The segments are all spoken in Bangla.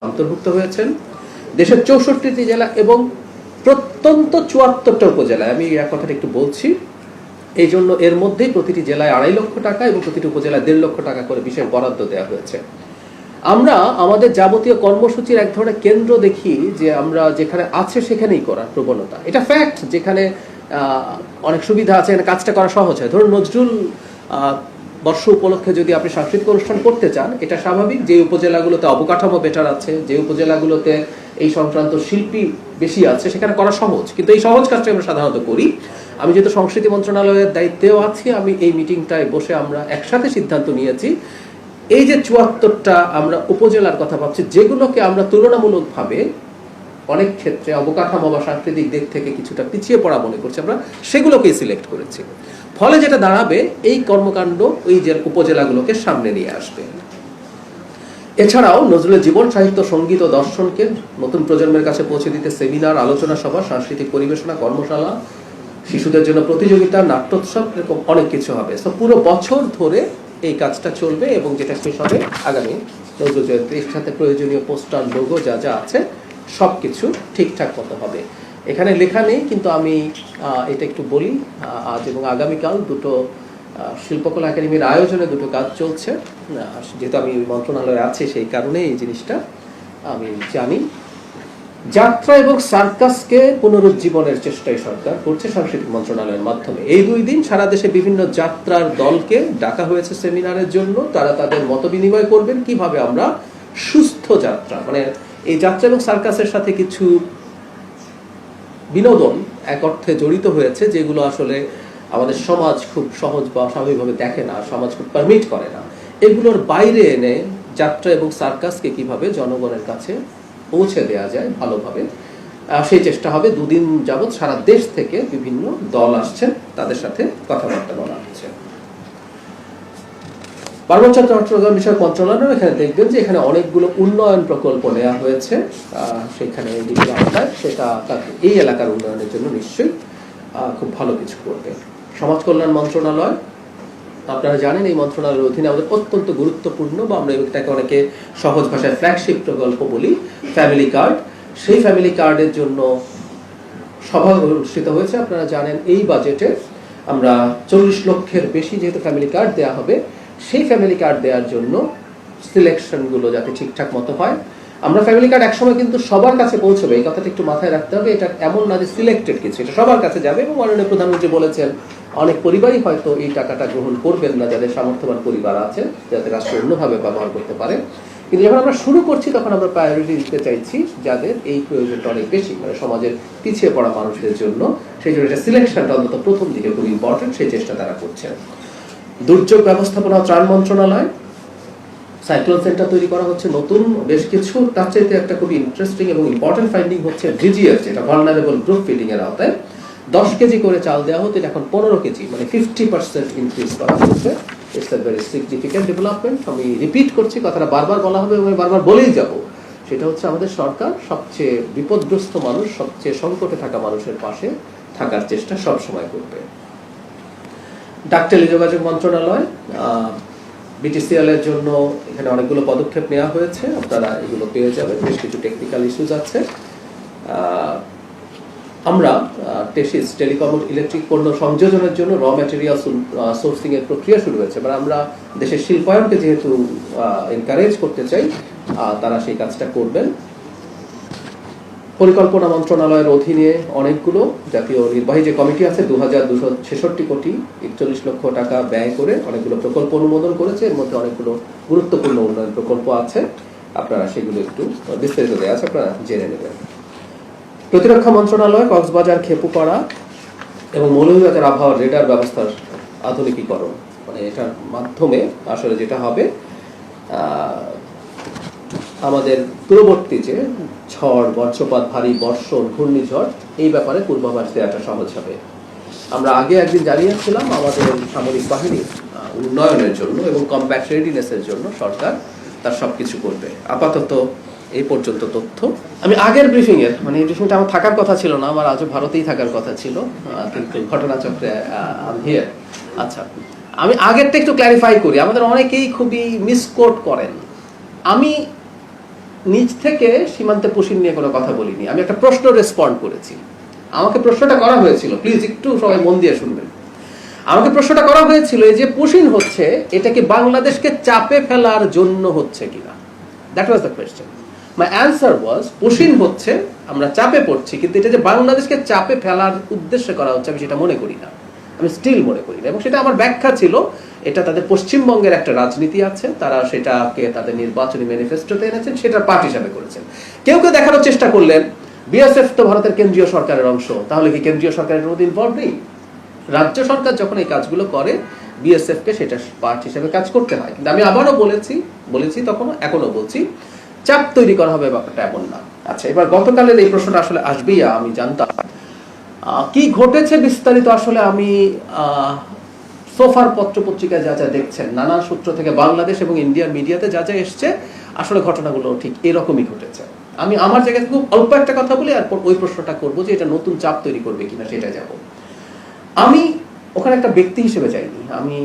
অন্তর্ভুক্ত হয়েছেন দেশের ৬৪টি জেলা এবং প্রত্যন্ত ৭৪টা উপজেলায়। আমি এই কথাটা একটু বলছি এই জন্য এর মধ্যেই প্রতিটি জেলায় ২.৫ লক্ষ টাকা এবং প্রতিটি উপজেলায় ১.৫ লক্ষ টাকা করে বিশেষ বরাদ্দ দেওয়া হয়েছে। আমরা আমাদের যাবতীয় কর্মসূচির এক ধরনের কেন্দ্র দেখি যে আমরা যেখানে আছে সেখানেই করার প্রবণতা। এটা ফ্যাক্ট, যেখানে অনেক সুবিধা আছে কাজটা করা সহজ হয়। ধরুন নজরুল বর্ষ উপলক্ষে যদি আপনি সাংস্কৃতিক অনুষ্ঠান করতে চান, এটা স্বাভাবিক। যে উপজেলাগুলোতে অবকাঠামো বেটার আছে, যে উপজেলাগুলোতে এই সংক্রান্ত শিল্পী বেশি আছে, সেখানে করা সহজ। কিন্তু এই সহজ কাজটা আমরা সাধারণত করি। আমি যেহেতু সংস্কৃতি মন্ত্রণালয়ের দায়িত্বেও আছি, আমি এই মিটিংটায় বসে আমরা একসাথে সিদ্ধান্ত নিয়েছি এই যে ৭৪টা আমরা উপজেলার কথা ভাবছি, যেগুলোকে আমরা তুলনামূলকভাবে অনেক ক্ষেত্রে অবকাঠামো বা সাংস্কৃতিক দিক থেকে কিছুটা পিছিয়ে পড়া মনে করছি, আমরা সেগুলোকেই সিলেক্ট করেছি। ফলে যেটা দাঁড়াবে, এই কর্মকাণ্ড ওই যে উপজেলাগুলোকে সামনে নিয়ে আসবে। এছাড়াও নজরুলের জীবন, সাহিত্য, সঙ্গীত ও দর্শনকে নতুন প্রজন্মের কাছে পৌঁছে দিতে সেমিনার, আলোচনা সভা, সাংস্কৃতিক পরিবেশনা, কর্মশালা, শিশুদের জন্য প্রতিযোগিতা, নাট্যোৎসব, এরকম অনেক কিছু হবে। তো পুরো বছর ধরে এই কাজটা চলবে এবং যেটা শেষ হবে আগামী নজরুল জয়ন্তীর সাথে প্রয়োজনীয় পোস্টার, লোগো যা যা আছে সবকিছু ঠিকঠাক মতো হবে। এখানে লেখা নেই, কিন্তু আমি এটা একটু বলি। আজ এবং আগামীকাল দুটো শিল্পকলা একাডেমির আয়োজনে দুটো কাজ চলছে। যেহেতু আমি মন্ত্রণালয়ে আছি, সেই কারণে এই জিনিসটা আমি জানি। যাত্রা এবং সার্কাসকে পুনরুজ্জীবনের চেষ্টাই সরকার করছে সাংস্কৃতিক মন্ত্রণালয়ের মাধ্যমে। এই ২ দিন সারা দেশে বিভিন্ন যাত্রার দলকে ডাকা হয়েছে সেমিনারের জন্য। তারা তাদের মত বিনিময় করবেন কিভাবে আমরা সুস্থ যাত্রা, মানে এই যাত্রা এবং সার্কাসের সাথে কিছু বিনোদন এক অর্থে জড়িত হয়েছে, যেগুলো আসলে আমাদের সমাজ খুব সহজ বা স্বাভাবিকভাবে দেখে না, সমাজ খুব পারমিট করে না। এগুলোর বাইরে এনে যাত্রা এবং সার্কাসকে কিভাবে জনগণের কাছে পৌঁছে দেওয়া যায় ভালোভাবে, সেই চেষ্টা হবে। ২ দিন যাবৎ সারা দেশ থেকে বিভিন্ন দল আসছেন, তাদের সাথে কথাবার্তা বলা হচ্ছে। পার্বত্য চট্টগ্রাম বিষয়ক মন্ত্রণালয় এখানে দেখবেন যে এখানে অনেকগুলো উন্নয়ন প্রকল্প নেওয়া হয়েছে, সেখানে সেটা এই এলাকার উন্নয়নের জন্য নিশ্চয়ই খুব ভালো কিছু করবে। সমাজ কল্যাণ মন্ত্রণালয়, আপনারা জানেন এই মন্ত্রণালয়ের অধীনে আমাদের অত্যন্ত গুরুত্বপূর্ণ, বা আমরা এটাকে অনেকে সহজ ভাষায় ফ্ল্যাগশিপ প্রকল্প বলি, ফ্যামিলি কার্ড। সেই ফ্যামিলি কার্ডের জন্য সভা অনুষ্ঠিত হয়েছে। আপনারা জানেন এই বাজেটে আমরা ৪০ লক্ষের বেশি যেহেতু ফ্যামিলি কার্ড দেওয়া হবে, সেই ফ্যামিলি কার্ড দেওয়ার জন্য সিলেকশনগুলো যাতে ঠিকঠাক মতো হয়। আমরা ফ্যামিলি কার্ড একসময় কিন্তু সবার কাছে পৌঁছবে, এই কথাটা একটু মাথায় রাখতে হবে। এটা এমন না যে সিলেক্টেড কিছু, এটা সবার কাছে যাবে। এবং মাননীয় প্রধানমন্ত্রী বলেছেন অনেক পরিবারই হয়তো এই টাকাটা গ্রহণ করবেন না, যাদের সামর্থ্যবান পরিবার আছে, যাতে রাষ্ট্র অন্যভাবে ব্যবহার করতে পারে। কিন্তু যখন আমরা শুরু করছি, তখন আমরা প্রায়োরিটি দিতে চাইছি যাদের এই প্রয়োজনটা অনেক বেশি, মানে সমাজের পিছিয়ে পড়া মানুষদের জন্য। সেই জন্য এটা সিলেকশনটা অন্তত প্রথম দিকে খুব ইম্পর্টেন্ট, সেই চেষ্টা তারা করছেন। দুর্যোগ ব্যবস্থাপনা ও ত্রাণ মন্ত্রণালয়, সাইক্লোন সেন্টার তৈরি করা হচ্ছে নতুন বেশ কিছু। তার চাইতে একটা খুবই ইন্টারেস্টিং এবং ইম্পর্টেন্ট ফাইন্ডিং হচ্ছে ভিজিএফ, যেটা ভালনারেবল গ্রুপ ফিডিং এর আওতায় 10 কেজি করে চাল দেওয়া হতো, এখন 15 কেজি, মানে 50% ইনক্রিজ করা হচ্ছে। It's a very significant development. আমি রিপিট করছি, কথাটা বারবার বলা হবে এবং বারবার বলেই যাব। সেটা হচ্ছে আমাদের সরকার সবচেয়ে বিপদগ্রস্ত মানুষ, সবচেয়ে সংকটে থাকা মানুষের পাশে থাকার চেষ্টা সব সময় করবে। ডাক টেলিযোগাযোগ মন্ত্রণালয়, বিটিসিএল এর জন্য এখানে অনেকগুলো পদক্ষেপ নেওয়া হয়েছে, আপনারা এগুলো পেয়ে যাবেন। বেশ কিছু টেকনিক্যাল ইস্যুজ আছে। আমরা টেসিস, টেলিকম ইলেকট্রিক পণ্য সংযোজনের জন্য র ম্যাটেরিয়াল সোর্সিং এর প্রক্রিয়া শুরু হয়েছে। মানে আমরা দেশের শিল্পায়নকে যেহেতু এনকারেজ করতে চাই, তারা সেই কাজটা করবেন। পরিকল্পনা মন্ত্রণালয়ের অধীনে অনেকগুলো জাতীয় নির্বাহী যে কমিটি আছে, 2266 কোটি 41 লক্ষ টাকা ব্যয় করে অনেকগুলো প্রকল্প অনুমোদন করেছে। এর মধ্যে অনেকগুলো গুরুত্বপূর্ণ উন্নয়ন প্রকল্প আছে, আপনারা সেগুলো একটু বিস্তারিত দেওয়া আছে, আপনারা জেনে নেবেন। প্রতিরক্ষা মন্ত্রণালয় কক্সবাজার, খেপুপাড়া এবং মৌলভীবাজার আবহাওয়ার রেডার ব্যবস্থার আধুনিকীকরণ, মানে এটার মাধ্যমে আসলে যেটা হবে, আমাদের দূরবর্তী যে ঝড়, বজ্রপাত, ভারী বর্ষণ, ঘূর্ণিঝড়, এই ব্যাপারে পূর্বাভাস দেওয়াটা সহজ হবে। আমরা আগে একদিন জানিয়েছিলাম আমাদের সামরিক বাহিনীর উন্নয়নের জন্য এবং কমব্যাট রেডিনেসের জন্য সরকার তার সবকিছু করবে। আপাতত এই পর্যন্ত তথ্য। আমি আগের ব্রিফিং এর, মানে এই ব্রিফিংটা আমার থাকার কথা ছিল না, আমার আজও ভারতেই থাকার কথা ছিল, কিন্তু ঘটনাচক্রে হিয়ার। আচ্ছা, আমি আগেরটা একটু ক্ল্যারিফাই করি। আমাদের অনেকেই খুবই মিসকোট করেন। আমি নিজ থেকে সীমান্তে পুশিন নিয়ে কোনো কথা বলিনি, আমি একটা প্রশ্ন রেসপন্ড করেছি। আমাকে প্রশ্নটা করা হয়েছিল, প্লিজ একটু সবাই মন দিয়ে শুনবেন। আমাকে প্রশ্নটা করা হয়েছিল এই যে পুশিন হচ্ছে, এটা কি বাংলাদেশকে চাপে ফেলার জন্য হচ্ছে কিনা, that was the question. My answer was, push in হচ্ছে, আমরা চাপে পড়ছি, কিন্তু এটা যে বাংলাদেশকে চাপে ফেলার উদ্দেশ্যে করা হচ্ছে আমি সেটা মনে করি না, আমি স্টিল মনে করি না। এবং সেটা আমার ব্যাখ্যা ছিল, এটা তাদের পশ্চিমবঙ্গের একটা রাজনীতি আছে, তারা সেটাকে তাদের নির্বাচনী ম্যানিফেস্টোতে এনেছেন, সেটার পার্ট হিসাবে করেছেন। কেউ কেউ দেখানোর চেষ্টা করলেন বিএসএফ তো ভারতের কেন্দ্রীয় সরকারের অংশ, তাহলে কি কেন্দ্রীয় সরকারের মধ্যে ইনভলভ নেই? রাজ্য সরকার যখন এই কাজগুলো করে, বিএসএফ কে সেটা পার্ট হিসেবে কাজ করতে হয়। কিন্তু আমি আবারও বলেছি তখনও, এখনো বলছি, চাপ তৈরি করা হবে ব্যাপারটা এমন না। আচ্ছা, এবার গতকালের এই প্রশ্নটা আসলে আসবেই, আমি জানতাম কি ঘটেছে বিস্তারিত। আসলে আমি সোফার পত্র পত্রিকায় যা যা দেখছেন, নানান সূত্র থেকে বাংলাদেশ এবং ইন্ডিয়ার মিডিয়াতে যা যা এসছে, আসলে ঘটনাগুলো ঠিক এরকমই ঘটেছে। আমি আমার জায়গা থেকে খুব অল্প একটা কথা বলি, আর ওই প্রশ্নটা করবো যে এটা নতুন চাপ তৈরি করবে কিনা সেটা যাব। আমি ওখানে একটা ব্যক্তি হিসেবে যাইনি, আমি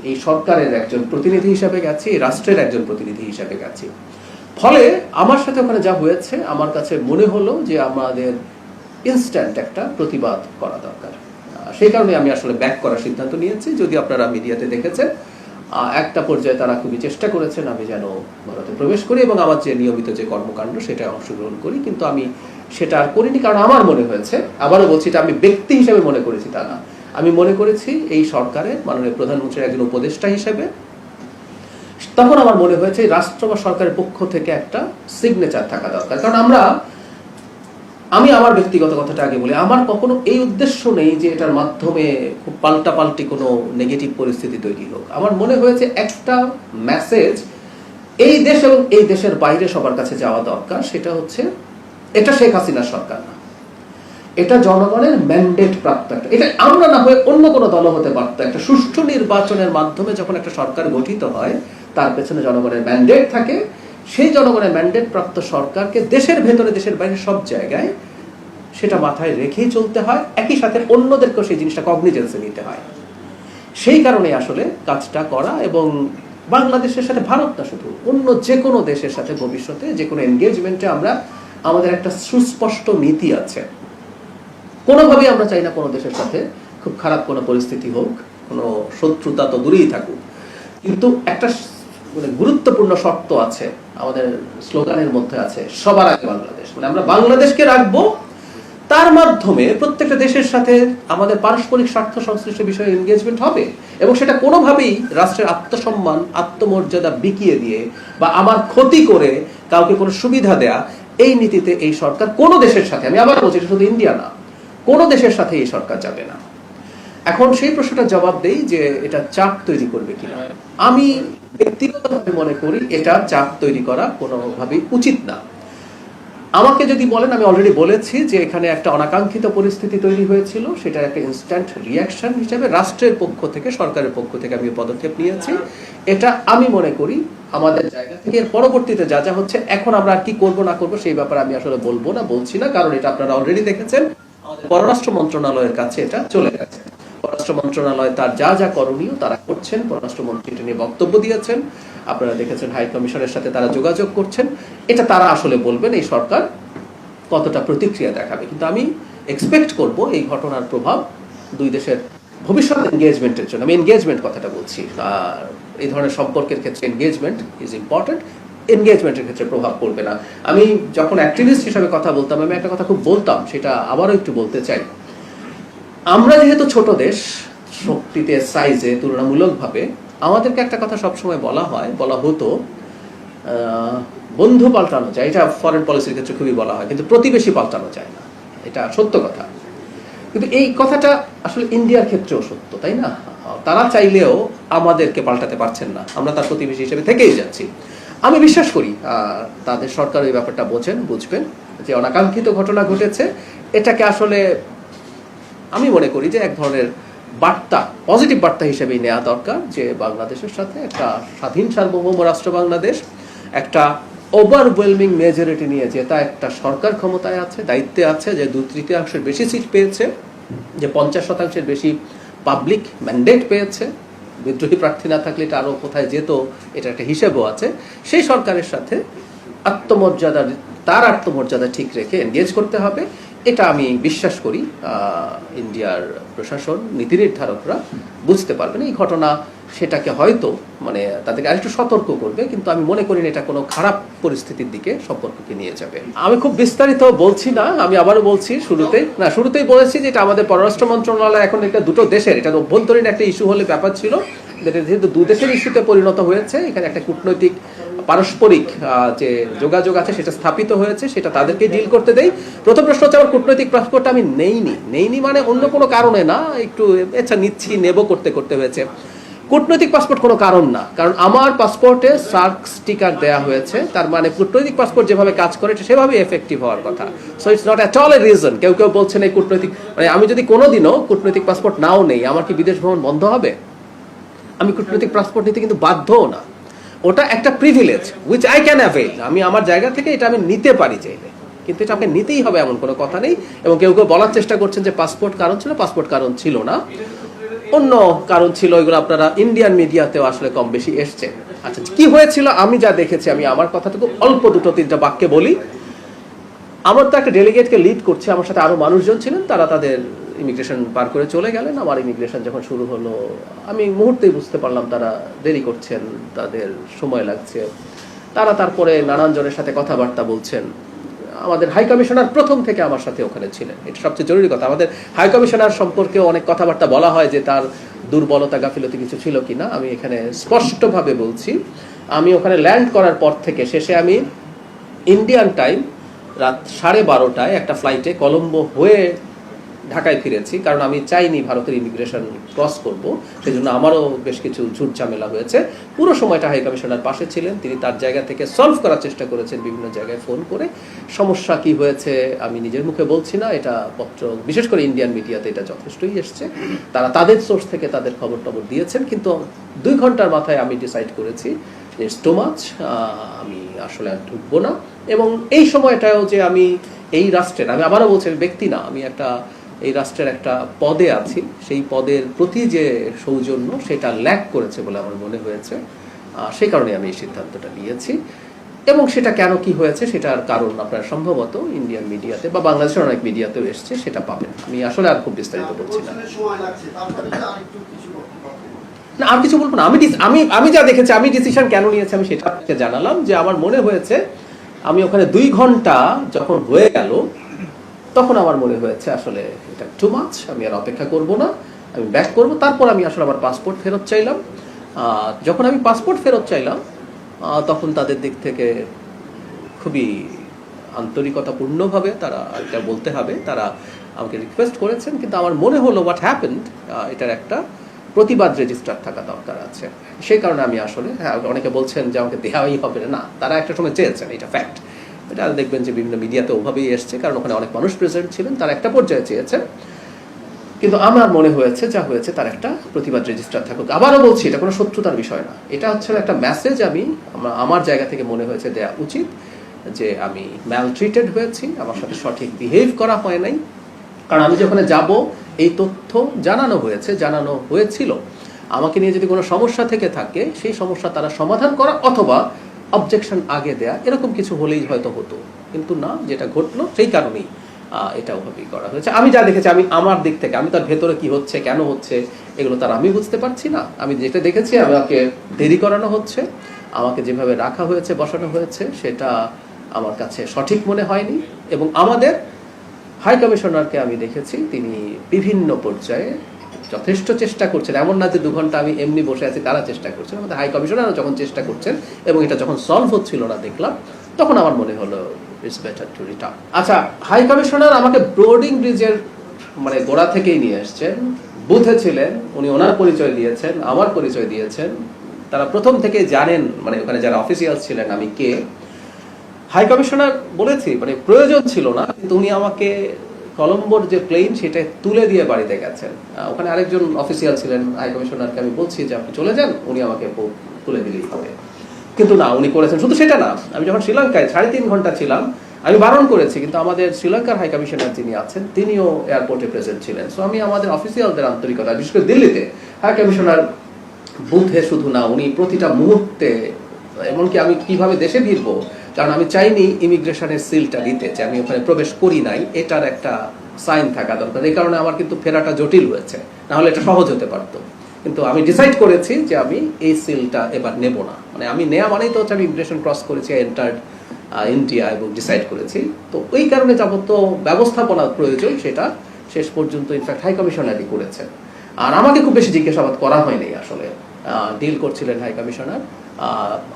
এই সরকারের একজন প্রতিনিধি হিসেবে গেছি, রাষ্ট্রের একজন প্রতিনিধি হিসেবে গেছি। ফলে আমার সাথে ওখানে যা হয়েছে, আমার কাছে মনে হলো যে আমাদের ইনস্ট্যান্ট একটা প্রতিবাদ করা দরকার। সেই কারণে আমি আসলে ব্যাক করার সিদ্ধান্ত নিয়েছি। যদি আপনারা মিডিয়াতে দেখেছেন, একটা পর্যায়ে তারা খুবই চেষ্টা করেছেন আমি যেন ভারতে প্রবেশ করি এবং আমার যে নিয়মিত যে কর্মকাণ্ড সেটা অংশগ্রহণ করি, কিন্তু আমি সেটা আর করিনি। কারণ আমার মনে হয়েছে, আবারও বলছি, এটা আমি ব্যক্তি হিসেবে মনে করেছি তা না, আমি মনে করেছি এই সরকারের মাননীয় প্রধানমন্ত্রীর একজন উপদেষ্টা হিসেবে তখন আমার মনে হয়েছে রাষ্ট্র বা সরকারের পক্ষ থেকে একটা সিগনেচার থাকা দরকার। কারণ আমি আমার ব্যক্তিগত কথাটা আগে বলি, আমার কখনো এই উদ্দেশ্য নেই যে এটার মাধ্যমে খুব পাল্টাপাল্টি কোনো নেগেটিভ পরিস্থিতি তৈরি হোক। আমার মনে হয়েছে একটা মেসেজ এই দেশ এবং এই দেশের বাইরে সবার কাছে যাওয়া দরকার। সেটা হচ্ছে, এটা শেখ হাসিনার সরকার না, এটা জনগণের ম্যান্ডেট প্রাপ্ত একটা, এটা আমরা না হয়ে অন্য কোনো দল হতে পারতো। একটা সুষ্ঠু নির্বাচনের মাধ্যমে যখন একটা সরকার গঠিত হয়, তার পেছনে জনগণের ম্যান্ডেট থাকে। সেই জনগণের ম্যান্ডেট প্রাপ্ত সরকারকে দেশের ভেতরে দেশের বাইরে সব জায়গায় সেটা মাথায় রেখেই চলতে হয়, একই সাথে অন্যদেরকেও সেই জিনিসটা কগনিজেন্সে নিতে হয়। সেই কারণে আসলে কাজটা করা, এবং বাংলাদেশের সাথে ভারত না, শুধু অন্য যে কোনো দেশের সাথে ভবিষ্যতে যে কোনো এনগেজমেন্টে আমাদের একটা সুস্পষ্ট নীতি আছে। কোনোভাবেই আমরা চাই না কোনো দেশের সাথে খুব খারাপ কোনো পরিস্থিতি হোক, কোনো শত্রুতা তো দূরেই থাকুক, কিন্তু একটা মানে গুরুত্বপূর্ণ শর্ত আছে, আমাদের স্লোগানের মধ্যে আছে, সবার আগে বাংলাদেশ। মানে আমরা বাংলাদেশকে রাখবো, তার মাধ্যমে প্রত্যেকটা দেশের সাথে আমাদের পারস্পরিক স্বার্থ সংশ্লিষ্ট বিষয়ে এনগেজমেন্ট হবে, এবং সেটা কোনোভাবেই রাষ্ট্রের আত্মসম্মান আত্মমর্যাদা বিকিয়ে দিয়ে বা আমার ক্ষতি করে কাউকে কোনো সুবিধা দেয়া, এই নীতিতে এই সরকার কোনো দেশের সাথে, আমি আবার বলছি, শুধু ইন্ডিয়া না, কোনো দেশের সাথে এই সরকার যাবে না। এখন সেই প্রশ্নটা জবাব দেই যে এটা চাপ তৈরি করবে কিনা। আমি ব্যক্তিগতভাবে মনে করি এটা চাপ তৈরি করা কোনোভাবেই উচিত না। আমাকে যদি বলেন, আমি অলরেডি বলেছি যে এখানে একটা অনাকাঙ্ক্ষিত পরিস্থিতি তৈরি হয়েছিল, সেটা একটা ইনস্ট্যান্ট রিয়াকশন হিসেবে রাষ্ট্রের পক্ষ থেকে, সরকারের পক্ষ থেকে আমি পদক্ষেপ নিয়েছি। এটা আমি মনে করি আমাদের জায়গা থেকে পরবর্তীতে যা যা হচ্ছে, এখন আমরা আর কি করবো না করবো সেই ব্যাপারে আমি আসলে বলবো না, বলছি না, কারণ এটা আপনারা অলরেডি দেখেছেন, আমাদের পররাষ্ট্র মন্ত্রণালয়ের কাছে এটা চলে গেছে। পররাষ্ট্র মন্ত্রণালয় তার যা যা করণীয় তারা করছেন, পররাষ্ট্রমন্ত্রী এটা নিয়ে বক্তব্য দিয়েছেন, আপনারা দেখেছেন হাই কমিশনের সাথে তারা যোগাযোগ করছেন। এটা তারা আসলে বলবেন এই সরকার কতটা প্রতিক্রিয়া দেখাবে, কিন্তু আমি এক্সপেক্ট করব এই ঘটনার প্রভাব দুই দেশের ভবিষ্যৎ এনগেজমেন্টের জন্য, আমি এনগেজমেন্ট কথাটা বলছি, আর এই ধরনের সম্পর্কের ক্ষেত্রে এনগেজমেন্ট ইজ ইম্পর্টেন্ট, এনগেজমেন্টের ক্ষেত্রে প্রভাব পড়বে না। আমি যখন অ্যাক্টিভিস্ট হিসাবে কথা বলতাম, আমি একটা কথা খুব বলতাম, সেটা আবারও একটু বলতে চাই। আমরা যেহেতু ছোট দেশ, শক্তিতে সাইজে তুলনামূলকভাবে, আমাদেরকে একটা কথা সবসময় বলা হতো, বন্ধু পাল্টানো যায়, এটা ফরেন পলিসির ক্ষেত্রে খুবই বলা হয়, কিন্তু প্রতিবেশী পাল্টানো যায় না, এটা সত্য কথা। কিন্তু এই কথাটা আসলে ইন্ডিয়ার ক্ষেত্রেও সত্য, তাই না? তারা চাইলেও আমাদেরকে পাল্টাতে পারছেন না, আমরা তার প্রতিবেশী হিসেবে থেকেই যাচ্ছি। আমি বিশ্বাস করি তাদের সরকার এই ব্যাপারটা বুঝবেন যে অনাকাঙ্ক্ষিত ঘটনা ঘটেছে, এটাকে আসলে আমি মনে করি যে এক ধরনের বার্তা, পজিটিভ বার্তা হিসেবেই নেওয়া দরকার, যে বাংলাদেশের সাথে একটা স্বাধীন সার্বভৌম রাষ্ট্র বাংলাদেশ একটা ওভারওয়েলমিং মেজরিটি নিয়ে জেতা একটা সরকার ক্ষমতায় আছে, দায়িত্বে আছে, যে 2/3 বেশি সিট পেয়েছে, যে 50% বেশি পাবলিক ম্যান্ডেট পেয়েছে, বিদ্রোহী প্রার্থী না থাকলে এটা আরো কোথায় যেত, এটা একটা হিসেবও আছে। সেই সরকারের সাথে তার আত্মমর্যাদা ঠিক রেখে এনগেজ করতে হবে। এটা আমি বিশ্বাস করি ইন্ডিয়ার প্রশাসন, নীতি নির্ধারকরা বুঝতে পারবেন। এই ঘটনা সেটাকে হয়তো মানে তাদেরকে আরেকটু সতর্ক করবে, কিন্তু আমি মনে করি না এটা কোনো খারাপ পরিস্থিতির দিকে সম্পর্ককে নিয়ে যাবে। আমি খুব বিস্তারিত বলছি না, আমি আবারও বলছি, শুরুতেই বলেছি যে এটা আমাদের পররাষ্ট্র মন্ত্রণালয় এখন এটা দুটো দেশের, এটা অভ্যন্তরীণ একটা ইস্যু হলে ব্যাপার ছিল, যেহেতু দু দেশের ইস্যুতে পরিণত হয়েছে, এখানে একটা কূটনৈতিক পারস্পরিক যে যোগাযোগ আছে সেটা স্থাপিত হয়েছে, সেটা তাদেরকে ডিল করতে দেই। প্রথম প্রশ্ন হচ্ছে, আমার কূটনৈতিক পাসপোর্ট আমি নেইনি মানে অন্য কোনো কারণে না, একটু আচ্ছা নিচ্ছি নেব করতে করতে হয়েছে। কূটনৈতিক পাসপোর্ট কোনো কারণ না, কারণ আমার পাসপোর্টে সার্ক স্টিকার দেওয়া হয়েছে, তার মানে কূটনৈতিক পাসপোর্ট যেভাবে কাজ করে সেভাবে এফেক্টিভ হওয়ার কথা। So it's not at all a reason. কেউ বলছেন এই কূটনৈতিক, মানে আমি যদি কোনোদিনও কূটনৈতিক পাসপোর্ট নাও নেই, আমার কি বিদেশ ভ্রমণ বন্ধ হবে? আমি কূটনৈতিক পাসপোর্ট নিতে কিন্তু বাধ্যও না, ওটা একটা privilege which I can avail. আমি আমার জায়গা থেকে এটা আমি নিতে পারি চাইলে, কিন্তু এটা আমাকে নিতেই হবে এমন কোনো কথা নেই। এবং কেউ বলার চেষ্টা করছেন যে পাসপোর্ট কারণ ছিল, পাসপোর্ট কারণ ছিল না, অন্য কারণ ছিল। এগুলো আপনারা ইন্ডিয়ান মিডিয়াতেও আসলে কম বেশি এসছে। আচ্ছা, কি হয়েছিল আমি যা দেখেছি, আমি আমার কথাটুকু অল্প দুটো তিনটা বাক্যে বলি। আমার তো একটা ডেলিগেটকে লিড করছে, আমার সাথে আরো মানুষজন ছিলেন, তারা তাদের ইমিগ্রেশন পার করে চলে গেলেন। আমার ইমিগ্রেশন যখন শুরু হলো, আমি মুহূর্তেই বুঝতে পারলাম তারা দেরি করছেন, তাদের সময় লাগছে। তারা তারপরে নানান জনের সাথে কথাবার্তা বলছেন। আমাদের হাই কমিশনার প্রথম থেকে আমার সাথে ওখানে ছিলেন, এটা সবচেয়ে জরুরি কথা। আমাদের হাই কমিশনার সম্পর্কে অনেক কথাবার্তা বলা হয় যে তার দুর্বলতা গাফিলতি কিছু ছিল কিনা। আমি এখানে স্পষ্টভাবে বলছি, আমি ওখানে ল্যান্ড করার পর থেকে শেষে আমি ইন্ডিয়ান টাইম রাত 12:30টায় একটা ফ্লাইটে কলম্বো হয়ে ঢাকায় ফিরেছি, কারণ আমি চাইনি ভারতের ইমিগ্রেশন ক্রস করব। সেজন্য আমারও বেশ কিছু ঝুট ঝামেলা হয়েছে। পুরো সময়টা হাই কমিশনার পাশে ছিলেন, তিনি তার জায়গা থেকে সলভ করার চেষ্টা করেছেন বিভিন্ন জায়গায় ফোন করে। সমস্যা কি হয়েছে আমি নিজের মুখে বলছি না, এটা পত্র বিশেষ করে ইন্ডিয়ান মিডিয়াতে এটা যথেষ্টই এসছে। তারা তাদের সোর্স থেকে তাদের খবর টবর দিয়েছেন, কিন্তু 2 ঘন্টার মাথায় আমি ডিসাইড করেছি যে ইটস টু মাচ, আমি আসলে আর ঢুকবো না। এবং এই সময়টাও যে আমি এই রাষ্ট্রের, আমি আবারও বলছি ব্যক্তি না, আমি এই রাষ্ট্রের একটা পদে আছি, সেই পদের প্রতি যে সৌজন্য সেটা ল্যাক করেছে বলে আমার মনে হয়েছে। সেই কারণে আমি এই সিদ্ধান্তটা নিয়েছি। এবং সেটা কেন কি হয়েছে সেটার কারণ আপনারা সম্ভবত ইন্ডিয়ান মিডিয়াতে বা বাংলাদেশের অনেক মিডিয়াতেও এসছে, সেটা পাবেন। আমি আসলে আর খুব বিস্তারিত বলছি না। না, আর কিছু বলবো না। আমি যা দেখেছি, আমি ডিসিশন কেন নিয়েছি আমি সেটা জানালাম, যে আমার মনে হয়েছে আমি ওখানে 2 ঘন্টা যখন হয়ে গেল, তখন আমার মনে হয়েছে আসলে এটা টু মাচ, আমি আর অপেক্ষা করব না, আমি ব্যাক করব। তারপর আমি আসলে আমার পাসপোর্ট ফেরত চাইলাম। যখন আমি পাসপোর্ট ফেরত চাইলাম, তখন তাদের দিক থেকে খুবই আন্তরিকতাপূর্ণভাবে তারা, এটা বলতে হবে, তারা আমাকে রিকোয়েস্ট করেছেন। কিন্তু আমার মনে হলো হোয়াট হ্যাপেন্ড, এটার একটা প্রতিবাদ রেজিস্টার থাকা দরকার আছে। সেই কারণে আমি আসলে, অনেকে বলছেন যে আমাকে দেওয়াই হবে না, তারা একটা সময় চেয়েছেন, এটা ফ্যাক্ট। এটা দেখবেন যে বিভিন্ন মিডিয়াতে ওভাবেই এসছে, কারণ ওখানে অনেক মানুষ প্রেজেন্ট ছিলেন, তারা একটা পর্যায়ে চেয়েছেন। কিন্তু আমার মনে হয়েছে যা হয়েছে তার একটা প্রতিবাদ রেজিস্টার থাকুক। আবারও বলছি, এটা কোনো শত্রুতার বিষয় না, এটা হচ্ছে একটা মেসেজ আমি আমার জায়গা থেকে মনে হয়েছে দেয়া উচিত, যে আমি ম্যালট্রিটেড হয়েছি, আমার সাথে সঠিক বিহেভ করা হয় নাই। কারণ আমি যখন যাব, এই তথ্য জানানো হয়েছিল, আমাকে নিয়ে যদি কোনো সমস্যা থেকে থাকে, সেই সমস্যা তারা সমাধান করা অথবা অবজেকশন আগে দেয়া, এরকম কিছু হলেই হয়তো হতো। কিন্তু না, যেটা ঘটলো সেই কারণেই এটা ওভাবেই করা হয়েছে। আমি যা দেখেছি, আমি আমার দিক থেকে, আমি তার ভেতরে কি হচ্ছে কেন হচ্ছে এগুলো তার আমি বুঝতে পারছি না। আমি যেটা দেখেছি, আমাকে দেরি করানো হচ্ছে, আমাকে যেভাবে রাখা হয়েছে, বসানো হয়েছে, সেটা আমার কাছে সঠিক মনে হয়নি। এবং আমাদের হাই কমিশনারকে আমি দেখেছি, তিনি বিভিন্ন পর্যায়ে যথেষ্ট চেষ্টা করছেন। এমন না যে 2 ঘন্টা আমি এমনি বসে আছি, তারা চেষ্টা করছেন। আমাদের হাই কমিশনারও যখন চেষ্টা করছেন এবং এটা যখন সলভ হচ্ছিল না দেখলাম, তখন আমার মনে হলো ইটস বেটার টু রিটার্ন। আচ্ছা, হাই কমিশনার আমাকে ব্রোডিং ব্রিজের মানে গোড়া থেকেই নিয়ে আসছেন, বুথে ছিলেন, উনি ওনার পরিচয় দিয়েছেন, আমার পরিচয় দিয়েছেন। তারা প্রথম থেকে জানেন, মানে ওখানে যারা অফিসিয়াল ছিলেন, আমি কে। হাই কমিশনার বলেছি, মানে প্রয়োজন ছিল না, কিন্তু উনি আমাকে কলম্বোর যে প্লেন সেটা তুলে দিয়ে বাড়িতে গেছেন। ওখানে আরেকজন অফিসিয়াল ছিলেন, হাই কমিশনারকে আমি বলছি যে আপনি চলে যান, উনি আমাকে তুলে দিলেই হবে। কিন্তু না, উনি করেছেন। শুধু সেটা না, আমি যখন শ্রীলঙ্কায় 3.5 ঘন্টা ছিলাম, আমি বারণ করেছি, কিন্তু আমাদের শ্রীলঙ্কার হাই কমিশনার যিনি আছেন, তিনিও এয়ারপোর্টে প্রেজেন্ট ছিলেন। সো আমি আমাদের অফিসিয়ালদের আন্তরিকতা, বিশেষ করে দিল্লিতে হাই কমিশনার বুথে শুধু না, উনি প্রতিটা মুহূর্তে, এমনকি আমি কিভাবে দেশে ফিরবো কারণ আমি চাইনি ইমিগ্রেশনের সিলটা দিতে, যে আমি ওখানে প্রবেশ করি নাই এটার একটা সাইন থাকা দরকার। এই কারণে আমার কিন্তু ফেরাটা জটিল হয়েছে, না হলে এটা সহজ হতে পারতো। কিন্তু আমি ডিসাইড করেছি যে আমি এই সিলটা এবার নেব না। মানে আমি নেওয়া মানেই তো হচ্ছে আমি ইমিগ্রেশন ক্রস করেছি, এন্টার্ড ইন্ডিয়া এবং ডিসাইড করেছি। তো ওই কারণে যাবত ব্যবস্থাপনার প্রয়োজন সেটা শেষ পর্যন্ত ইনফ্যাক্ট হাই কমিশনারই করেছেন। আর আমাকে খুব বেশি জিজ্ঞাসাবাদ করা হয়নি আসলে। ডিল করছিলেন হাই কমিশনার,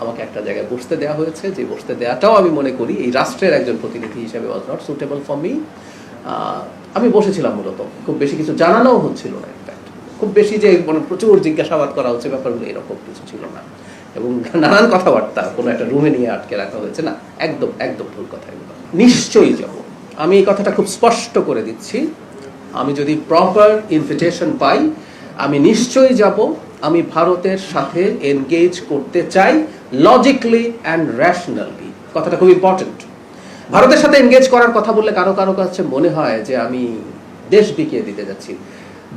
আমাকে একটা জায়গায় বসতে দেওয়া হয়েছে, যে বসতে দেওয়াটাও আমি মনে করি এই রাষ্ট্রের একজন প্রতিনিধি হিসেবে was not suitable for me. আমি বসেছিলাম মূলত, খুব বেশি কিছু জানানোও হচ্ছিল না। ইনফ্যাক্ট খুব বেশি যে মানে প্রচুর জিজ্ঞাসাবাদ করা হচ্ছে ব্যাপারগুলো এরকম কিছু ছিল না, এবং নানান কথাবার্তা কোনো একটা রুমে নিয়ে আটকে রাখা হয়েছে না, একদম একদম ভুল কথা এগুলো। নিশ্চয়ই যাব, আমি এই কথাটা খুব স্পষ্ট করে দিচ্ছি। আমি যদি প্রপার ইনভিটেশন পাই আমি নিশ্চয়ই যাব। আমি ভারতের সাথে এনগেজ করতে চাই লজিক্যালি অ্যান্ড র্যাশনালি, কথাটা খুব ইম্পর্টেন্ট। ভারতের সাথে এনগেজ করার কথা বললে কারো কারো কাছে মনে হয় যে আমি দেশ বিকিয়ে দিতে যাচ্ছি।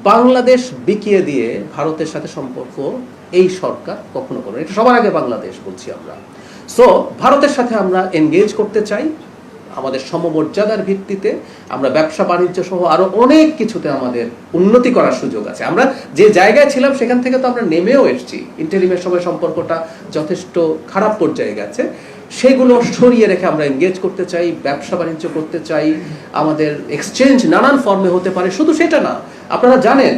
বাংলাদেশ বিকিয়ে দিয়ে ভারতের সাথে সম্পর্ক এই সরকার কখনো করবে, এটা সবার আগে বাংলাদেশ বলছি আমরা। সো ভারতের সাথে আমরা এনগেজ করতে চাই আমাদের সমমর্যাদার ভিত্তিতে। আমরা ব্যবসা বাণিজ্য সহ আরো অনেক কিছুতে আমাদের উন্নতি করার সুযোগ আছে। আমরা যে জায়গায় ছিলাম সেখান থেকে তো আমরা নেমেও এসেছি। ইন্টারিমের সময় সম্পর্কটা যথেষ্ট খারাপ পর্যায়ে গেছে, সেগুলো সরিয়ে রেখে আমরা এনগেজ করতে চাই, ব্যবসা বাণিজ্য করতে চাই। আমাদের এক্সচেঞ্জ নানান ফর্মে হতে পারে, শুধু সেটা না। আপনারা জানেন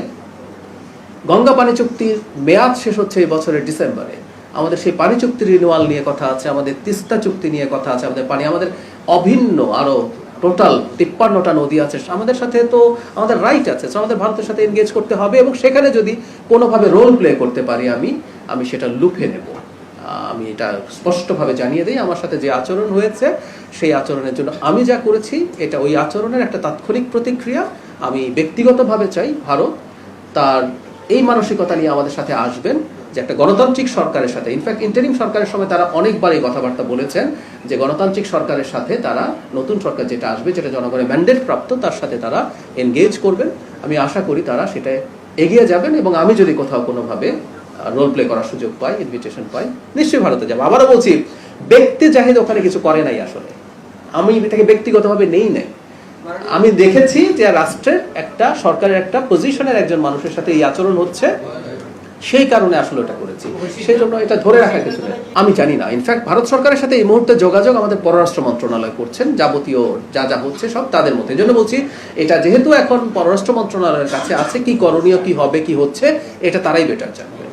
গঙ্গা পানি চুক্তির মেয়াদ শেষ হচ্ছে এই বছরের ডিসেম্বরে। আমাদের সেই পানি চুক্তির রিনিউয়াল নিয়ে কথা আছে, আমাদের তিস্তা চুক্তি নিয়ে কথা আছে। আমাদের পানি আমাদের অভিন্ন আরো টোটাল 53টা নদী আছে, আমাদের সাথে তো আমাদের রাইট আছে। আমাদের ভারতের সাথে এনগেজ করতে হবে, এবং সেখানে যদি কোনোভাবে রোল প্লে করতে পারি আমি সেটা লুফে নেব। আমি এটা স্পষ্টভাবে জানিয়ে দিই, আমার সাথে যে আচরণ হয়েছে সেই আচরণের জন্য আমি যা করেছি এটা ওই আচরণের একটা তাৎক্ষণিক প্রতিক্রিয়া। আমি ব্যক্তিগতভাবে চাই ভারত তার এই মানসিকতা নিয়ে আমাদের সাথে আসবেন, যে একটা গণতান্ত্রিক সরকারের সাথে, ইনফ্যাক্ট ইন্টারিম সরকারের সময় তারা অনেকবার এই কথাবার্তা বলেছেন যে গণতান্ত্রিক সরকারের সাথে তারা নতুন সরকার যেটা আসবে, যেটা জনগণের ম্যান্ডেট প্রাপ্ত, তার সাথে তারা এনগেজ করবেন। আমি আশা করি তারা সেটা এগিয়ে যাবেন, এবং আমি যদি কোথাও কোনোভাবে রোল প্লে করার সুযোগ পাই, ইনভিটেশন পাই, নিশ্চয়ই ভারতে যাবো। আবারও বলছি, ব্যক্তি জাহিদ ওখানে কিছু করে নাই, আসলে আমি এটাকে ব্যক্তিগতভাবে নেই নাই। আমি দেখেছি যে রাষ্ট্রের একটা সরকারের একটা পজিশনের একজন মানুষের সাথে এই আচরণ হচ্ছে, সেই কারণে আসলে এটা করেছি। সেই জন্য এটা ধরে রাখার কিছু নেই। আমি জানি না, ইনফ্যাক্ট ভারত সরকারের সাথে এই মুহূর্তে যোগাযোগ আমাদের পররাষ্ট্র মন্ত্রণালয় করছেন, যাবতীয় যা যা হচ্ছে সব তাদের মধ্যে। এই জন্য বলছি, এটা যেহেতু এখন পররাষ্ট্র মন্ত্রণালয়ের কাছে আছে, কি করণীয়, কি হবে, কি হচ্ছে, এটা তারাই বেটার জানবে।